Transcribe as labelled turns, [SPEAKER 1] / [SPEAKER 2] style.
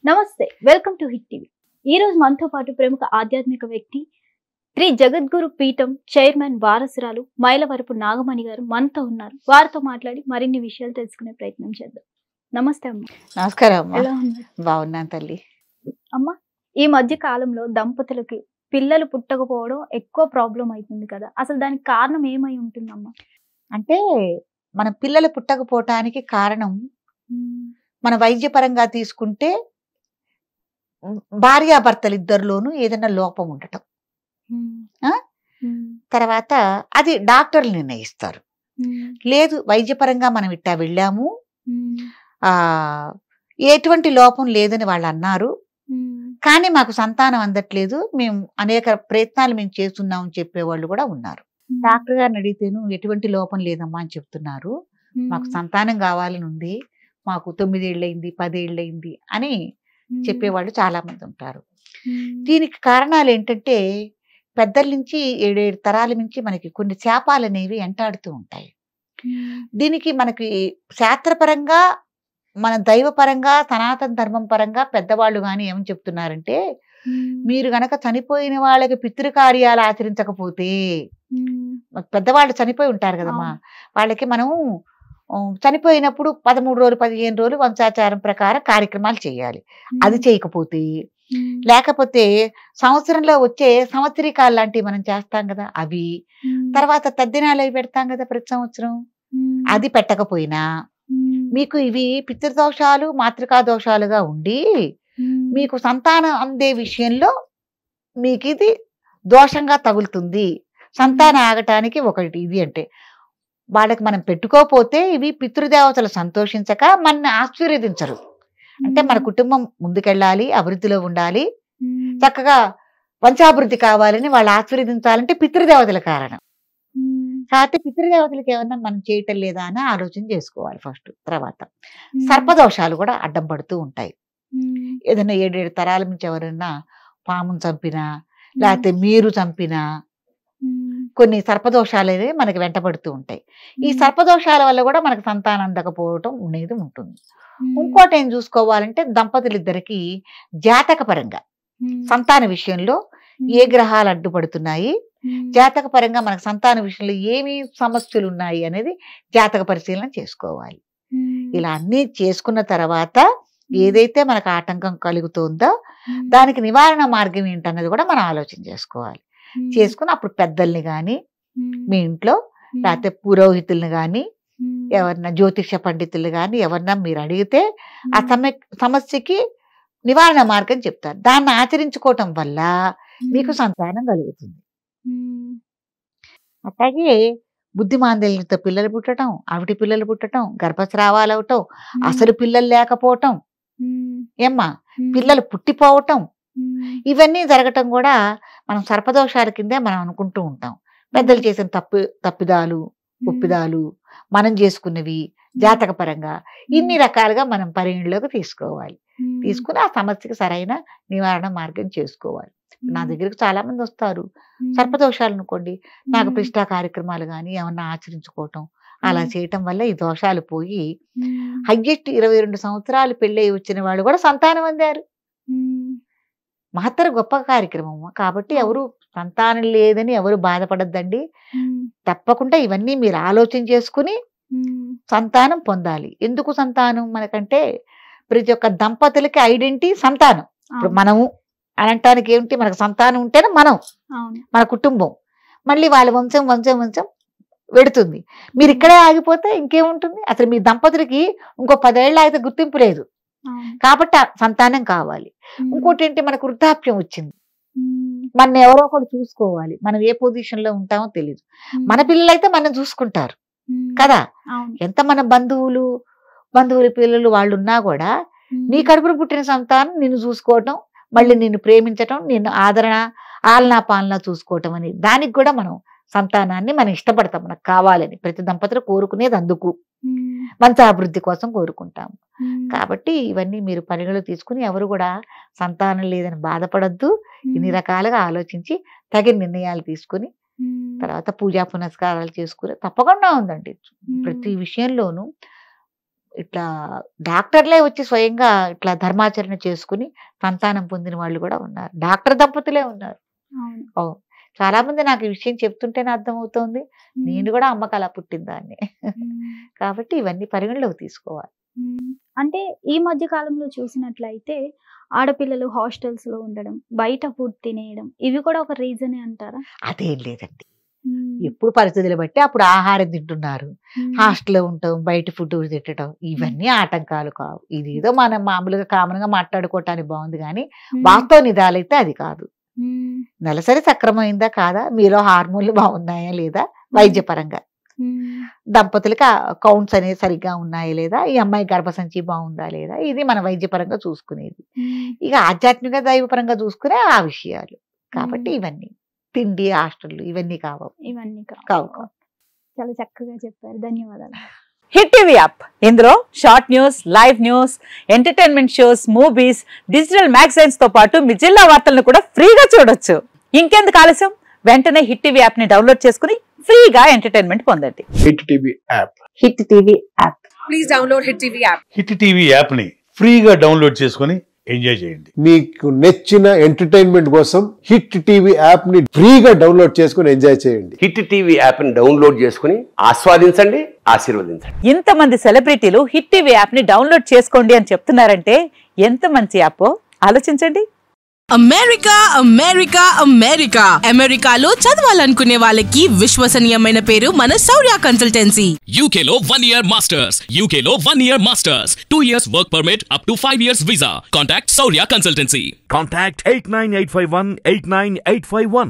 [SPEAKER 1] నమస్తే, welcome to hit TV. ఈ రోజు మనతో పాటు ప్రముఖ ఆధ్యాత్మిక వ్యక్తి, శ్రీ జగద్గురు పీఠం చైర్మన్ వారసురాలు మైలవరపు నాగమణి గారు మనతో ఉన్నారు. వారితో మాట్లాడి మరిన్ని విషయాలు తెలుసుకునే ప్రయత్నం చేద్దాం. నమస్తే అమ్మ.
[SPEAKER 2] నమస్కారం అమ్మా.
[SPEAKER 1] ఎలా ఉన్నారు?
[SPEAKER 2] బాగున్నాను తల్లి.
[SPEAKER 1] అమ్మ, ఈ మధ్య కాలంలో దంపతులకి పిల్లలు పుట్టకపోవడం ఎక్కువ ప్రాబ్లం అవుతుంది కదా, అసలు దానికి కారణం ఏమై ఉంటుందమ్మా?
[SPEAKER 2] అంటే మన పిల్లలు పుట్టకపోవటానికి కారణం మన వైద్యపరంగా తీసుకుంటే భార్యాభర్తలు ఇద్దరిలోనూ ఏదైనా లోపం ఉండటం. తర్వాత అది డాక్టర్లు నిర్ణయిస్తారు. లేదు వైద్యపరంగా మనం ఇట్టా వెళ్ళాము, ఎటువంటి లోపం లేదని వాళ్ళు అన్నారు, కానీ మాకు సంతానం అందట్లేదు, మేము అనేక ప్రయత్నాలు మేము చేస్తున్నామని చెప్పేవాళ్ళు కూడా ఉన్నారు. డాక్టర్ గారిని అడిగితేను ఎటువంటి లోపం లేదమ్మా అని చెప్తున్నారు, మాకు సంతానం కావాలని ఉంది, మాకు 9 ఏళ్ళయింది 10 ఏళ్ళయింది అని చెప్పేవాళ్ళు చాలా మంది ఉంటారు. దీనికి కారణాలు ఏంటంటే పెద్దల నుంచి 7 తరాల నుంచి మనకి కొన్ని శాపాలు అనేవి వెంటాడుతూ ఉంటాయి. దీనికి మనకి శాస్త్రపరంగా మన దైవపరంగా సనాతన ధర్మం పరంగా పెద్దవాళ్ళు కానీ ఏమని చెప్తున్నారంటే, మీరు గనక చనిపోయిన వాళ్ళకి పితృకార్యాలు ఆచరించకపోతే, పెద్దవాళ్ళు చనిపోయి ఉంటారు కదమ్మా, వాళ్ళకి మనం చనిపోయినప్పుడు 13 రోజులు 15 రోజులు వంశాచారం ప్రకారం కార్యక్రమాలు చేయాలి. అది చేయకపోతే, లేకపోతే సంవత్సరంలో వచ్చే సంవత్సరీకాలు లాంటివి మనం చేస్తాం కదా అవి, తర్వాత తద్దినాలు అవి పెడతాం కదా ప్రతి సంవత్సరం, అది పెట్టకపోయినా మీకు ఇవి పితృదోషాలు మాతృకా దోషాలుగా ఉండి మీకు సంతానం అందే విషయంలో మీకు ఇది దోషంగా తగులుతుంది. సంతానం ఆగటానికి ఒకటి ఇది అంటే వాళ్ళకి మనం పెట్టుకోకపోతే ఇవి పితృదేవతలు సంతోషించక మన ఆశీర్వదించరు. అంటే మన కుటుంబం ముందుకెళ్ళాలి, అభివృద్ధిలో ఉండాలి, చక్కగా వంశాభివృద్ధి కావాలని వాళ్ళు ఆశీర్వదించాలంటే పితృదేవతల కారణం. కాబట్టి పితృదేవతలకు ఏమన్నా మనం చేయటం లేదా అని ఆలోచన చేసుకోవాలి ఫస్ట్. తర్వాత సర్పదోషాలు కూడా అడ్డం పడుతూ ఉంటాయి. ఏదైనా 7 తరాల నుంచి ఎవరైనా పామును చంపినా లేకపోతే మీరు చంపినా కొన్ని సర్పదోషాలు అనేవి మనకి వెంటబడుతూ ఉంటాయి. ఈ సర్పదోషాల వల్ల కూడా మనకు సంతానం అందకపోవటం అనేది ఉంటుంది. ఇంకోటి ఏం చూసుకోవాలంటే దంపతులిద్దరికి జాతక పరంగా సంతాన విషయంలో ఏ గ్రహాలు అడ్డుపడుతున్నాయి, జాతక పరంగా మనకు సంతాన విషయంలో ఏమి సమస్యలు ఉన్నాయి అనేది జాతక పరిశీలన చేసుకోవాలి. ఇలా అన్నీ చేసుకున్న తర్వాత ఏదైతే మనకు ఆటంకం కలుగుతుందో దానికి నివారణ మార్గం ఏంటన్నది కూడా మనం ఆలోచన చేసుకోవాలి. చేసుకుని అప్పుడు పెద్దల్ని కానీ మీ ఇంట్లో లేకపోతే పురోహితుల్ని కానీ ఎవరన్నా జ్యోతిష పండితుల్ని కానీ ఎవరన్నా మీరు అడిగితే ఆ సమస్యకి నివారణ మార్గం చెప్తారు. దాన్ని ఆచరించుకోవటం వల్ల మీకు సంతానం కలుగుతుంది. అట్లాగే బుద్ధిమాంద్యంతో పిల్లలు పుట్టడం, ఆవిటి పిల్లలు పుట్టడం, గర్భస్రావాలు అవటం, అసలు పిల్లలు లేకపోవటం, ఏమ్మా పిల్లలు పుట్టిపోవటం, ఇవన్నీ జరగటం కూడా మనం సర్పదోషాల కిందే మనం అనుకుంటూ ఉంటాం. పెద్దలు చేసిన తప్పిదాలు ఒప్పిదాలు మనం చేసుకున్నవి జాతక పరంగా ఇన్ని రకాలుగా మనం పరిగణలోకి తీసుకోవాలి. తీసుకుని ఆ సమస్యకి సరైన నివారణ మార్గం చేసుకోవాలి. నా దగ్గరకు చాలా మంది వస్తారు సర్పదోషాలు అనుకోండి, నాకు ప్రతిష్టా కార్యక్రమాలు కానీ ఏమన్నా ఆచరించుకోవటం అలా చేయటం వల్ల ఈ దోషాలు పోయి హయ్యెస్ట్ 22 సంవత్సరాలు పెళ్ళయి వచ్చిన వాళ్ళు కూడా సంతానం అందారు. మహత్తర గొప్ప కార్యక్రమం. కాబట్టి ఎవరు సంతానం లేదని ఎవరు బాధపడద్దండి. తప్పకుండా ఇవన్నీ మీరు ఆలోచన చేసుకుని సంతానం పొందాలి. ఎందుకు సంతానం మనకంటే ప్రతి ఒక్క దంపతులకి ఐడెంటిటీ సంతానం. ఇప్పుడు మనము అనటానికి ఏమిటి, మనకు సంతానం ఉంటేనే మనం మన కుటుంబం, మళ్ళీ వాళ్ళ వంశం వంశం వంశం వెడుతుంది. మీరు ఇక్కడే ఆగిపోతే ఇంకేముంటుంది, అసలు మీ దంపతులకి ఇంకో 10 ఏళ్ళు అయితే గుర్తింపు లేదు. కాబట్టి సంతానం కావాలి. ఇంకోటి ఏంటి, మనకు వృద్ధాప్యం వచ్చింది, మన ఎవరో ఒకరు చూసుకోవాలి. మనం ఏ పొజిషన్ లో ఉంటామో తెలియదు. మన పిల్లలైతే మనం చూసుకుంటారు కదా, ఎంత మన బంధువుల పిల్లలు వాళ్ళు ఉన్నా కూడా నీ కడుపున పుట్టిన సంతానం నిన్ను చూసుకోవటం, మళ్ళీ నిన్ను ప్రేమించటం, నిన్ను ఆదరణ ఆలనా పాలన చూసుకోవటం అని దానికి కూడా మనం సంతానాన్ని మనం ఇష్టపడతాం, మనకు కావాలని. ప్రతి దంపతులు కోరుకునేది అందుకు, వంశాభివృద్ధి కోసం కోరుకుంటాము. కాబట్టి ఇవన్నీ మీరు పరిగణలో తీసుకుని ఎవరు కూడా సంతానం లేదని బాధపడద్దు. ఇన్ని రకాలుగా ఆలోచించి తగిన నిర్ణయాలు తీసుకుని తర్వాత పూజా పునస్కారాలు చేసుకుని తప్పకుండా ఉందండి. ప్రతి విషయంలోనూ ఇట్లా డాక్టర్లే వచ్చి స్వయంగా ఇట్లా ధర్మాచరణ చేసుకుని సంతానం పొందిన వాళ్ళు కూడా ఉన్నారు. డాక్టర్ దంపతులే ఉన్నారు. అవును. చాలా మంది నాకు ఈ విషయం చెప్తుంటేనే అర్థమవుతోంది. నేను కూడా అమ్మకు అలా పుట్టిన దాన్ని. కాబట్టి ఇవన్నీ పరిగణలోకి తీసుకోవాలి.
[SPEAKER 1] అంటే ఈ మధ్య కాలంలో చూసినట్లయితే ఆడపిల్లలు హాస్టల్స్ లో ఉండడం, బయట ఫుడ్ తినేయడం, ఇవి కూడా ఒక రీజనే అంటారా?
[SPEAKER 2] అదేం లేదండి. ఎప్పుడు పరిస్థితులు బట్టి అప్పుడు ఆహారం తింటున్నారు. హాస్టల్లో ఉంటాం, బయట ఫుడ్ తిట్టడం ఇవన్నీ ఆటంకాలు కావు. ఇది ఏదో మనం మామూలుగా కామన్ గా మాట్లాడుకోవటానికి బాగుంది కానీ వాస్తవ నిజాలైతే అది కాదు. నెలసరి సక్రమైందా కాదా, మీలో హార్మోన్లు బాగున్నాయా లేదా, వైద్యపరంగా దంపతులకి కౌంట్స్ అనేది సరిగ్గా ఉన్నాయా లేదా, ఈ అమ్మాయి గర్భసంచి బాగుందా లేదా, ఇది మన వైద్యపరంగా చూసుకునేది. ఇక ఆధ్యాత్మిక దైవపరంగా చూసుకునే ఆ విషయాలు. కాబట్టి ఇవన్నీ తిండి హాస్టల్ ఇవన్నీ కావు.
[SPEAKER 1] చాలా చక్కగా చెప్పారు. ధన్యవాదాలు.
[SPEAKER 3] హిట్ టీవీ యాప్, ఇందులో short news, live news, entertainment shows, movies, digital magazines తో పాటు మీ జిల్లా వార్తలను కూడా ఫ్రీగా చూడొచ్చు. ఇంకెందుకు ఆలస్యం, వెంటనే హిట్ టీవీ యాప్ ని డౌన్లోడ్ చేసుకుని ఫ్రీగా ఎంటర్టైన్మెంట్ పొందండి.
[SPEAKER 4] Hit TV app.
[SPEAKER 3] Hit TV app.
[SPEAKER 5] Please download hit TV app.
[SPEAKER 6] Hit TV app ని ఫ్రీగా డౌన్లోడ్ చేసుకుని ఎంజాయ్ చేయండి.
[SPEAKER 4] మీకు నచ్చిన ఎంటర్టైన్మెంట్ కోసం హిట్ టీవీ యాప్ ని ఫ్రీగా డౌన్లోడ్ చేసుకుని ఎంజాయ్ చేయండి.
[SPEAKER 7] హిట్ టీవీ యాప్ ని డౌన్లోడ్ చేసుకుని ఆస్వాదించండి, ఆశీర్వదించండి.
[SPEAKER 3] ఇంతమంది సెలబ్రిటీలు హిట్ టీవీ యాప్ ని డౌన్లోడ్ చేసుకోండి అని చెప్తున్నారంటే ఎంత మంచి యాప్ ఆలోచించండి.
[SPEAKER 5] అమెరికా అమెరికా అమెరికా అమెరికాలో చదవాలనుకునే వాళ్ళకి విశ్వసనీయమైన పేరు మన శౌర్య కన్సల్టెన్సీ.
[SPEAKER 8] UK లో 1 year masters, UK లో 1 year masters, 2 years work permit up to 5 years visa. Contact Saurya Consultancy.
[SPEAKER 9] Contact 89851 89851.